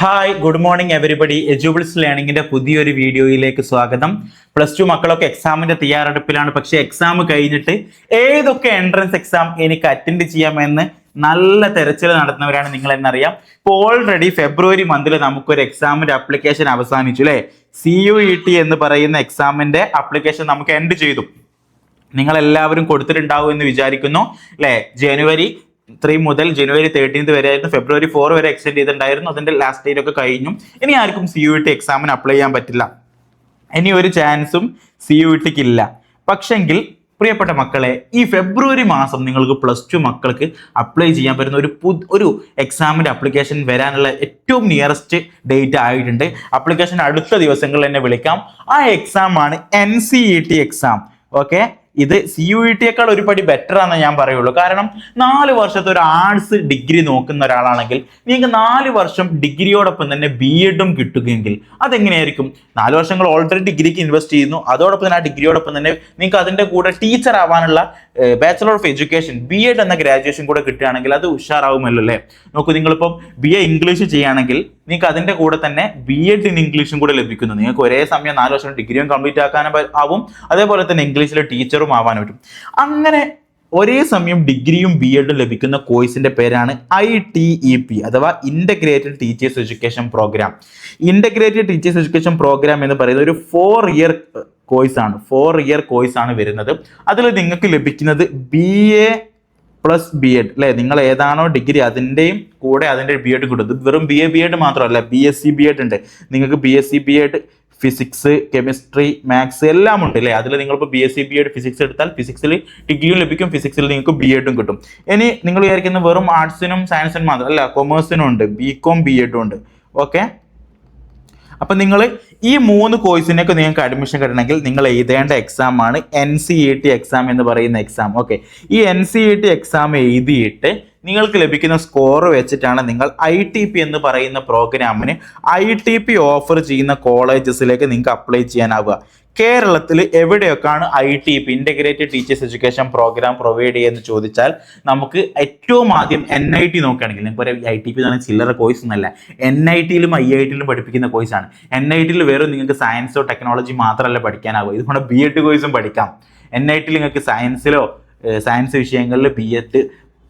Hi good morning everybody. എജുബിൾസ് ലേണിംഗിന്റെ പുതിയൊരു വീഡിയോയിലേക്ക് സ്വാഗതം. +2 മക്കളൊക്കെ എക്സാമിന്റെ തയ്യാറെടുപ്പിലാണ്. പക്ഷെ എക്സാം കഴിഞ്ഞിട്ട് ഏതൊക്കെ എൻട്രൻസ് എക്സാം എനിക്ക് അറ്റൻഡ് ചെയ്യാമെന്ന് നല്ല തെരച്ചിൽ നടത്തുന്നവരാണ് നിങ്ങൾ എന്നറിയാം. ഇപ്പോൾ ഓൾറെഡി ഫെബ്രുവരി മന്തിൽ നമുക്കൊരു എക്സാമിന്റെ അപ്ലിക്കേഷൻ അവസാനിച്ചു അല്ലേ. CUET എന്ന് പറയുന്ന എക്സാമിന്റെ അപ്ലിക്കേഷൻ നമുക്ക് എൻഡ് ചെയ്തു. നിങ്ങൾ എല്ലാവരും കൊടുത്തിട്ടുണ്ടാവും എന്ന് വിചാരിക്കുന്നു അല്ലേ. ജനുവരി 3 മുതൽ ജനുവരി 13 വരെ ആയിരുന്നു. ഫെബ്രുവരി 4 വരെ എക്സ്റ്റെൻഡ് ചെയ്തിട്ടുണ്ടായിരുന്നു. അതിന്റെ ലാസ്റ്റ് ഡേറ്റ് ഒക്കെ കഴിഞ്ഞു. ഇനി ആർക്കും CUET എക്സാമിന് അപ്ലൈ ചെയ്യാൻ പറ്റില്ല. ഇനി ഒരു ചാൻസും CUETക്ക് ഇല്ല. പക്ഷെങ്കിൽ പ്രിയപ്പെട്ട മക്കളെ, ഈ ഫെബ്രുവരി മാസം നിങ്ങൾക്ക് +2 മക്കൾക്ക് അപ്ലൈ ചെയ്യാൻ പറ്റുന്ന ഒരു എക്സാമിന്റെ അപ്ലിക്കേഷൻ വരാനുള്ള ഏറ്റവും നിയറസ്റ്റ് ഡേറ്റ് ആയിട്ടുണ്ട്. അപ്ലിക്കേഷൻ അടുത്ത ദിവസങ്ങളിൽ തന്നെ വിളിക്കാം. ആ എക്സാം ആണ് NCET എക്സാം. ഓക്കെ, ഇത് CUETയേക്കാൾ ഒരു പടി ബെറ്റർ ആണെന്ന് ഞാൻ പറയുള്ളൂ. കാരണം 4 വർഷത്തെ ഒരു ആർട്സ് ഡിഗ്രി നോക്കുന്ന ഒരാളാണെങ്കിൽ നിങ്ങൾക്ക് 4 വർഷം ഡിഗ്രിയോടൊപ്പം തന്നെ BEdും കിട്ടുകയെങ്കിൽ അതെങ്ങനെയായിരിക്കും? 4 വർഷങ്ങൾ ഓൾറെഡി ഡിഗ്രിക്ക് ഇൻവെസ്റ്റ് ചെയ്യുന്നു. അതോടൊപ്പം തന്നെ ആ ഡിഗ്രിയോടൊപ്പം തന്നെ നിങ്ങൾക്ക് അതിന്റെ കൂടെ ടീച്ചർ ആവാനുള്ള ബാച്ചലർ ഓഫ് എഡ്യൂക്കേഷൻ BEd എന്ന ഗ്രാജുവേഷൻ കൂടെ കിട്ടുകയാണെങ്കിൽ അത് ഉഷാറാവുമല്ലോ അല്ലേ. നോക്കൂ, നിങ്ങളിപ്പം BA ഇംഗ്ലീഷ് ചെയ്യുകയാണെങ്കിൽ നിങ്ങൾക്ക് അതിന്റെ കൂടെ തന്നെ BEd ഇൻ ഇംഗ്ലീഷും കൂടെ ലഭിക്കുന്നു. നിങ്ങൾക്ക് ഒരേ സമയം 4 വർഷം ഡിഗ്രിയും കംപ്ലീറ്റ് ആവും, അതേപോലെ തന്നെ ഇംഗ്ലീഷിലെ ടീച്ചറും ആവാൻ പറ്റും. അങ്ങനെ ഒരേ സമയം ഡിഗ്രിയും BEdും ലഭിക്കുന്ന കോഴ്സിന്റെ പേരാണ് ITEP അഥവാ integrated teachers education programme. Integrated teachers education programme എന്ന് പറയുന്നത് ഒരു 4 ഇയർ കോഴ്സ് ആണ് വരുന്നത്. അതിൽ നിങ്ങൾക്ക് ലഭിക്കുന്നത് BA + BEd അല്ലെ. നിങ്ങൾ ഏതാണോ ഡിഗ്രി അതിൻ്റെയും കൂടെ അതിൻ്റെ BEd കിട്ടും. വെറും BA BEd മാത്രമല്ല, BSc BEd ഉണ്ട്. നിങ്ങൾക്ക് BSc BEd physics, chemistry, maths എല്ലാം ഉണ്ട് അല്ലേ. അതിൽ നിങ്ങളിപ്പോൾ BSc BEd ഫിസിക്സ് എടുത്താൽ ഫിസിക്സിൽ ഡിഗ്രിയും ലഭിക്കും, ഫിസിക്സിൽ നിങ്ങൾക്ക് BEdും കിട്ടും. ഇനി നിങ്ങൾ വിചാരിക്കുന്ന വെറും ആർട്സിനും സയൻസിനും മാത്രം അല്ല, കൊമേഴ്സിനും ഉണ്ട്, BCom BEdും ഉണ്ട്. ഓക്കെ, അപ്പം നിങ്ങൾ ഈ 3 കോഴ്സിനൊക്കെ നിങ്ങൾക്ക് അഡ്മിഷൻ കിട്ടണമെങ്കിൽ നിങ്ങൾ എഴുതേണ്ട എക്സാം ആണ് NCET എക്സാം എന്ന് പറയുന്ന എക്സാം. ഓക്കെ, ഈ NCET എക്സാം എഴുതിയിട്ട് നിങ്ങൾക്ക് ലഭിക്കുന്ന സ്കോർ വെച്ചിട്ടാണ് നിങ്ങൾ ITP എന്ന് പറയുന്ന പ്രോഗ്രാമിന് ITP ഓഫർ ചെയ്യുന്ന കോളേജസിലേക്ക് നിങ്ങൾക്ക് അപ്ലൈ ചെയ്യാനാവുക. കേരളത്തിൽ എവിടെയൊക്കെയാണ് ITP integrated teachers education programme provide ചെയ്യുമെന്ന് ചോദിച്ചാൽ നമുക്ക് ഏറ്റവും ആദ്യം NIT നോക്കുകയാണെങ്കിൽ, നിങ്ങൾക്ക് ITP എന്ന് പറഞ്ഞാൽ ചില്ലറ കോഴ്സ് ഒന്നല്ല, NITയിലും IITയിലും പഠിപ്പിക്കുന്ന കോഴ്സാണ്. NITയിൽ വെറും നിങ്ങൾക്ക് സയൻസോ ടെക്നോളജി മാത്രമല്ല പഠിക്കാനാവുക, ഇതുകൊണ്ട് BEd കോഴ്സും പഠിക്കാം. NITയിൽ നിങ്ങൾക്ക് സയൻസ് വിഷയങ്ങളിൽ BEd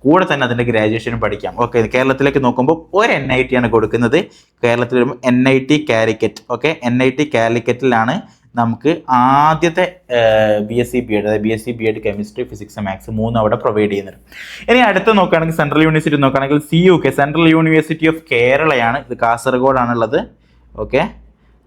കൂടെ തന്നെ അതിൻ്റെ ഗ്രാജുവേഷനും പഠിക്കാം. ഓക്കെ, കേരളത്തിലേക്ക് നോക്കുമ്പോൾ ഒരു NIT ആണ് കൊടുക്കുന്നത്. കേരളത്തിൽ വരുമ്പോൾ NIT കാലിക്കറ്റ്. ഓക്കെ, NIT കാലിക്കറ്റിലാണ് നമുക്ക് ആദ്യത്തെ BSc BEd, അതായത് BSc BEd chemistry, physics, maths 3 അവിടെ പ്രൊവൈഡ് ചെയ്യുന്നത്. ഇനി അടുത്ത് നോക്കുകയാണെങ്കിൽ സെൻട്രൽ യൂണിവേഴ്സിറ്റി നോക്കുകയാണെങ്കിൽ CUK സെൻട്രൽ യൂണിവേഴ്സിറ്റി ഓഫ് കേരളയാണ്. ഇത് കാസർഗോഡാണുള്ളത്. ഓക്കെ,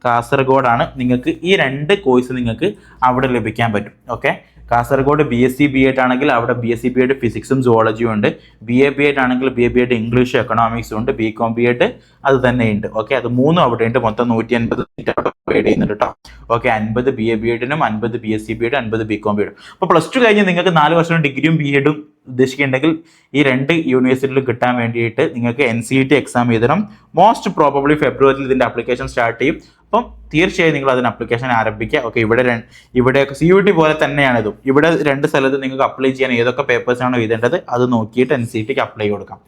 കാസർഗോഡാണ്. നിങ്ങൾക്ക് ഈ 2 കോഴ്സ് നിങ്ങൾക്ക് അവിടെ ലഭിക്കാൻ പറ്റും. ഓക്കെ, കാസർഗോഡ് BSc BEd ആണെങ്കിൽ അവിടെ BSc BEd ഫിസിക്സും സുവോളജിയും ഉണ്ട്. BA BEd ആണെങ്കിൽ BA BEd ഇംഗ്ലീഷ് എക്കണോമിക്സും ഉണ്ട്. BCom BEd അത് തന്നെയുണ്ട്. ഓക്കെ, അത് 3 അവിടെ ഉണ്ട്. മൊത്തം 150 സീറ്റ് അവിടെ പ്രൊവൈഡ് ചെയ്യുന്നുണ്ട് കേട്ടോ. Okay, 50 BA BEdനും 50 BSc BEd 50 BCom BEd. അപ്പോൾ +2 കഴിഞ്ഞ് നിങ്ങൾക്ക് 4 വർഷം ഡിഗ്രിയും BEdും ഉദ്ദേശിക്കുന്നുണ്ടെങ്കിൽ ഈ 2 യൂണിവേഴ്സിറ്റിയിലും കിട്ടാൻ വേണ്ടിയിട്ട് നിങ്ങൾക്ക് NCET എക്സാം എഴുതണം. മോസ്റ്റ് പ്രോബബ്ലി ഫെബ്രുവരിയിൽ ഇതിൻ്റെ അപ്ലിക്കേഷൻ സ്റ്റാർട്ട് ചെയ്യും. അപ്പം തീർച്ചയായും നിങ്ങൾ അതിന് അപ്ലിക്കേഷൻ ആരംഭിക്കുക. ഓക്കെ, ഇവിടെ CUET പോലെ തന്നെയാണ് ഇതും. ഇവിടെ 2 സ്ഥലത്ത് നിങ്ങൾക്ക് അപ്ലൈ ചെയ്യാൻ ഏതൊക്കെ പേപ്പേഴ്സാണോ എഴുതേണ്ടത് അത് നോക്കിയിട്ട് NCETക്ക് അപ്ലൈ കൊടുക്കാം.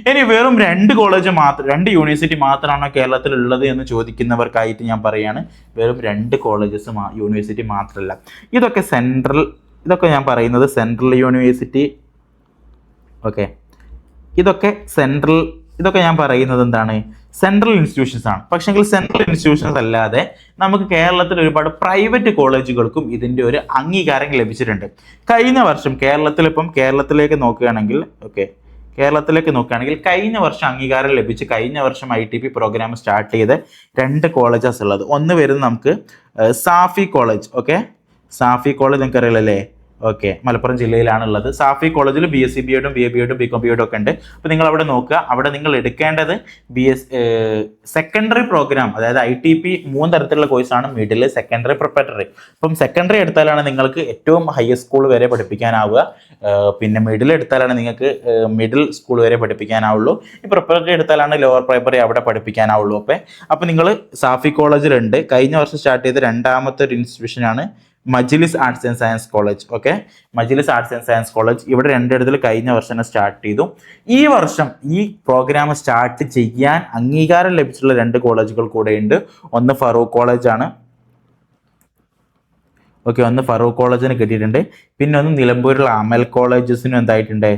ഇനി വെറും 2 യൂണിവേഴ്സിറ്റി മാത്രമാണോ കേരളത്തിൽ ഉള്ളത് എന്ന് ചോദിക്കുന്നവർക്കായിട്ട് ഞാൻ പറയുകയാണ്, വെറും 2 കോളേജസ് യൂണിവേഴ്സിറ്റി മാത്രമല്ല. ഇതൊക്കെ ഞാൻ പറയുന്നത് സെൻട്രൽ യൂണിവേഴ്സിറ്റി. ഓക്കെ, ഇതൊക്കെ ഞാൻ പറയുന്നത് എന്താണ്, സെൻട്രൽ ഇൻസ്റ്റിറ്റ്യൂഷൻസ് ആണ്. പക്ഷെങ്കിൽ സെൻട്രൽ ഇൻസ്റ്റിറ്റ്യൂഷൻസ് അല്ലാതെ നമുക്ക് കേരളത്തിൽ ഒരുപാട് പ്രൈവറ്റ് കോളേജുകൾക്കും ഇതിൻ്റെ ഒരു അംഗീകാരം ലഭിച്ചിട്ടുണ്ട്. കഴിഞ്ഞ വർഷം കേരളത്തിലേക്ക് നോക്കുകയാണെങ്കിൽ കഴിഞ്ഞ വർഷം അംഗീകാരം ലഭിച്ച് കഴിഞ്ഞ വർഷം ITP പ്രോഗ്രാം സ്റ്റാർട്ട് ചെയ്ത് 2 കോളേജസ് ഉള്ളത്. ഒന്ന് വരുന്നത് നമുക്ക് Safi college. Okay, Safi college നിങ്ങൾക്ക് അറിയില്ലല്ലേ. ഓക്കെ, മലപ്പുറം ജില്ലയിലാണുള്ളത്. സാഫി കോളേജിൽ BSc BEdും BA BEdും BCom BEdും ഒക്കെ ഉണ്ട്. അപ്പോൾ നിങ്ങൾ അവിടെ നോക്കുക. അവിടെ നിങ്ങൾ എടുക്കേണ്ടത് സെക്കൻഡറി പ്രോഗ്രാം, അതായത് ITP 3 തരത്തിലുള്ള കോഴ്സാണ്: മിഡിൽ, സെക്കൻഡറി, പ്രിപ്പറേറ്ററി. അപ്പം സെക്കൻഡറി എടുത്താലാണ് നിങ്ങൾക്ക് ഏറ്റവും ഹയർ സ്കൂൾ വരെ പഠിപ്പിക്കാനാവുക. പിന്നെ മിഡിൽ എടുത്താലാണ് നിങ്ങൾക്ക് മിഡിൽ സ്കൂൾ വരെ പഠിപ്പിക്കാനാവുള്ളൂ. ഈ പ്രിപ്പറേറ്ററി എടുത്താലാണ് ലോവർ പ്രൈമറി അവിടെ പഠിപ്പിക്കാനാവുള്ളൂ. അപ്പോൾ നിങ്ങൾ സാഫി കോളേജിലുണ്ട്. കഴിഞ്ഞ വർഷം സ്റ്റാർട്ട് ചെയ്ത 2ാമത്തെ ഒരു ഇൻസ്റ്റിറ്റ്യൂഷനാണ് മജ്ലിസ് arts and science college. Okay, മജ്ലിസ് ആർട്സ് ആൻഡ് സയൻസ് കോളേജ് ഇവിടെ രണ്ടിടത്തിൽ കഴിഞ്ഞ വർഷം തന്നെ സ്റ്റാർട്ട് ചെയ്തു. ഈ വർഷം ഈ പ്രോഗ്രാം സ്റ്റാർട്ട് ചെയ്യാൻ അംഗീകാരം ലഭിച്ചിട്ടുള്ള 2 കോളേജുകൾ കൂടെയുണ്ട്. ഒന്ന് ഫറൂഖ് കോളേജാണ്. ഓക്കെ, ഒന്ന് ഫറൂഖ് കോളേജിന് കിട്ടിയിട്ടുണ്ട്. പിന്നെ ഒന്ന് നിലമ്പൂരിലുള്ള അമൽ കോളേജസിനും എന്തായിട്ടുണ്ട്,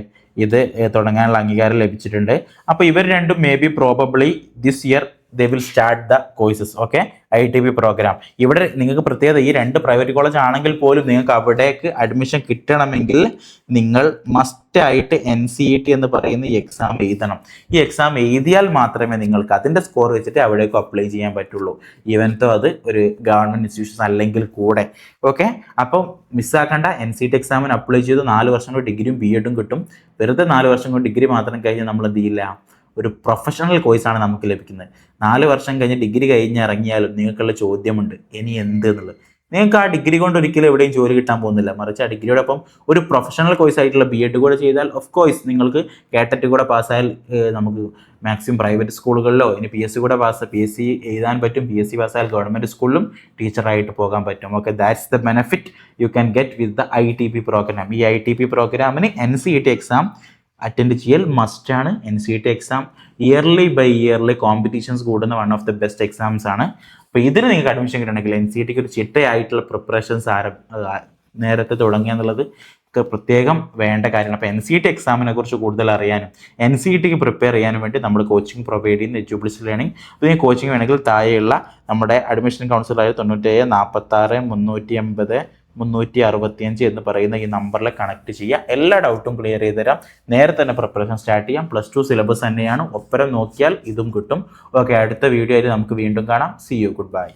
ഇത് തുടങ്ങാനുള്ള അംഗീകാരം ലഭിച്ചിട്ടുണ്ട്. അപ്പോൾ ഇവർ രണ്ടും maybe probably this year they will start the courses. Okay, ITP programme. ഇവിടെ നിങ്ങൾക്ക് പ്രത്യേകത, ഈ 2 പ്രൈവറ്റ് കോളേജ് ആണെങ്കിൽ പോലും നിങ്ങൾക്ക് അവിടേക്ക് അഡ്മിഷൻ കിട്ടണമെങ്കിൽ നിങ്ങൾ മസ്റ്റായിട്ട് NCET എന്ന് പറയുന്ന ഈ എക്സാം എഴുതണം. ഈ എക്സാം എഴുതിയാൽ മാത്രമേ നിങ്ങൾക്ക് അതിൻ്റെ സ്കോർ വെച്ചിട്ട് അവിടേക്ക് അപ്ലൈ ചെയ്യാൻ പറ്റുള്ളൂ, ഈവൻതോ അത് ഒരു ഗവൺമെൻറ് ഇൻസ്റ്റിറ്റ്യൂഷൻ അല്ലെങ്കിൽ കൂടെ. ഓക്കെ, അപ്പം മിസ്സാക്കേണ്ട. NCET എക്സാമിന് അപ്ലൈ ചെയ്ത് 4 വർഷം കൊണ്ട് ഡിഗ്രിയും BEdും കിട്ടും. വെറുതെ 4 വർഷം കൊണ്ട് ഡിഗ്രി മാത്രം കഴിഞ്ഞ് നമ്മൾ എന്ത് ചെയ്യില്ല, ഒരു പ്രൊഫഷണൽ കോഴ്സാണ് നമുക്ക് ലഭിക്കുന്നത്. 4 വർഷം കഴിഞ്ഞ് ഡിഗ്രി കഴിഞ്ഞ് ഇറങ്ങിയാലും നിങ്ങൾക്കുള്ള ചോദ്യമുണ്ട്, ഇനി എന്ത് എന്നുള്ളത്. നിങ്ങൾക്ക് ആ ഡിഗ്രി കൊണ്ട് ഒരിക്കലും എവിടെയും ജോലി കിട്ടാൻ പോകുന്നില്ല. മറിച്ച് ആ ഡിഗ്രിയോടൊപ്പം ഒരു പ്രൊഫഷണൽ കോഴ്സ് ആയിട്ടുള്ള BEd കൂടെ ചെയ്താൽ ഓഫ് കോഴ്സ് നിങ്ങൾക്ക് കേട്ടറ്റ് കൂടെ പാസ്സായാൽ നമുക്ക് മാക്സിമം പ്രൈവറ്റ് സ്കൂളുകളിലോ ഇനി PSC കൂടെ PSC എഴുതാൻ പറ്റും. PSC പാസ്സായാൽ ഗവൺമെൻറ് സ്കൂളിലും ടീച്ചറായിട്ട് പോകാൻ പറ്റും. Okay, that's the benefit you can get with the ITP program. ഈ ITP പ്രോഗ്രാമിന് NCET എക്സാം അറ്റൻഡ് ചെയ്യൽ മസ്റ്റാണ്. NCET exam yearly by yearly competitions കൂടുന്ന one of the best exams ആണ്. അപ്പോൾ ഇതിന് നിങ്ങൾക്ക് അഡ്മിഷൻ കിട്ടണമെങ്കിൽ NCETക്ക് ഒരു ചിട്ടയായിട്ടുള്ള പ്രിപ്പറേഷൻസ് നേരത്തെ തുടങ്ങുക എന്നുള്ളത് പ്രത്യേകം വേണ്ട കാര്യമാണ്. അപ്പോൾ NCET എക്സാമിനെ കുറിച്ച് കൂടുതൽ അറിയാനും NCETക്ക് പ്രിപ്പയർ ചെയ്യാനും വേണ്ടി നമ്മൾ കോച്ചിങ് പ്രൊവൈഡ് ചെയ്യുന്ന എജ്യൂബിൾസ് ലേണിംഗ്. അപ്പോൾ ഈ കോച്ചിങ് വേണമെങ്കിൽ താഴെയുള്ള നമ്മുടെ അഡ്മിഷൻ കൗൺസിലായ 97 46 380 365 എന്ന് പറയുന്ന ഈ നമ്പറിൽ കണക്ട് ചെയ്യുക. എല്ലാ ഡൗട്ടും ക്ലിയർ ചെയ്ത് തരാം. നേരെ തന്നെ പ്രിപ്പറേഷൻ സ്റ്റാർട്ട് ചെയ്യാം. +2 സിലബസ് തന്നെയാണ്. ഒപ്പരം നോക്കിയാൽ ഇതും കിട്ടും. ഓക്കെ, അടുത്ത വീഡിയോ ആയിട്ട് നമുക്ക് വീണ്ടും കാണാം. See you, good by.